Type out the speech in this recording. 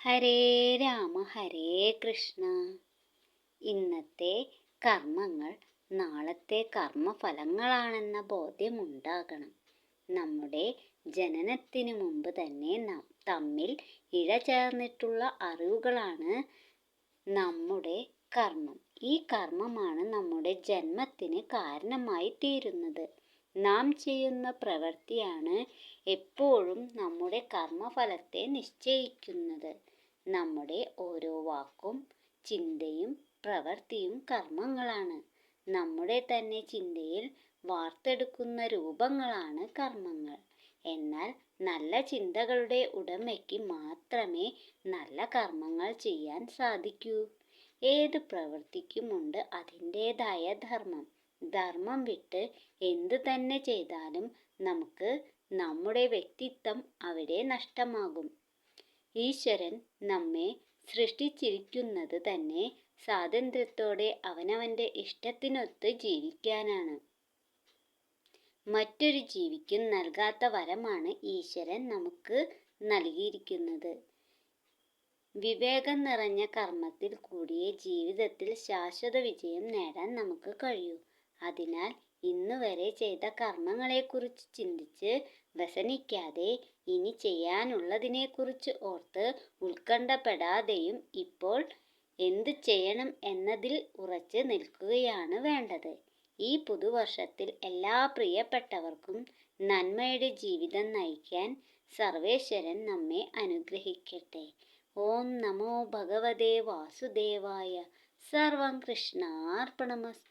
ഹരേ രാമ ഹരേ കൃഷ്ണ. ഇന്നത്തെ കർമ്മങ്ങൾ നാളത്തെ കർമ്മഫലങ്ങളാണെന്ന ബോധ്യമുണ്ടാകണം. നമ്മുടെ ജനനത്തിനു മുമ്പ് തന്നെ തമ്മിൽ ഇഴചേർന്നിട്ടുള്ള അറിവുകളാണ് നമ്മുടെ കർമ്മം. ഈ കർമ്മമാണ് നമ്മുടെ ജന്മത്തിന് കാരണമായി തീരുന്നത്. നാം ചെയ്യുന്ന പ്രവൃത്തിയാണ് എപ്പോഴും നമ്മുടെ കർമ്മഫലത്തെ നിശ്ചയിക്കുന്നത്. നമ്മുടെ ഓരോ വാക്കും ചിന്തയും പ്രവൃത്തിയും കർമ്മങ്ങളാണ്. നമ്മുടെ തന്നെ ചിന്തയിൽ വാർത്തെടുക്കുന്ന രൂപങ്ങളാണ് കർമ്മങ്ങൾ. എന്നാൽ നല്ല ചിന്തകളുടെ ഉടമയ്ക്ക് മാത്രമേ നല്ല കർമ്മങ്ങൾ ചെയ്യാൻ സാധിക്കൂ. ഏത് പ്രവൃത്തിക്കുമുണ്ട് അതിൻ്റെതായ ധർമ്മം. ധർമ്മം വിട്ട് എന്തു തന്നെ ചെയ്താലും നമുക്ക് നമ്മുടെ വ്യക്തിത്വം അവിടെ നഷ്ടമാകും. ഈശ്വരൻ നമ്മെ സൃഷ്ടിച്ചിരിക്കുന്നത് തന്നെ സ്വാതന്ത്ര്യത്തോടെ അവനവന്റെ ഇഷ്ടത്തിനൊത്ത് ജീവിക്കാനാണ്. മറ്റൊരു ജീവിക്കും നൽകാത്ത വരമാണ് ഈശ്വരൻ നമുക്ക് നൽകിയിരിക്കുന്നത്. വിവേകം നിറഞ്ഞ കർമ്മത്തിൽ കൂടിയേ ജീവിതത്തിൽ ശാശ്വത വിജയം നേടാൻ നമുക്ക് കഴിയൂ. അതിനാൽ ഇന്നുവരെ ചെയ്ത കർമ്മങ്ങളെക്കുറിച്ച് ചിന്തിച്ച് വ്യസനിക്കാതെ ഇനി ചെയ്യാനുള്ളതിനെക്കുറിച്ച് ഓർത്ത് ഉത്കണ്ഠപ്പെടാതെയും ഇപ്പോൾ എന്തു ചെയ്യണം എന്നതിൽ ഉറച്ച് നിൽക്കുകയാണ് വേണ്ടത്. ഈ പുതുവർഷത്തിൽ എല്ലാ പ്രിയപ്പെട്ടവർക്കും നന്മയുടെ ജീവിതം നയിക്കാൻ സർവേശ്വരൻ നമ്മെ അനുഗ്രഹിക്കട്ടെ. ഓം നമോ ഭഗവതേ വാസുദേവായ. സർവം കൃഷ്ണാർപ്പണമസ്തു.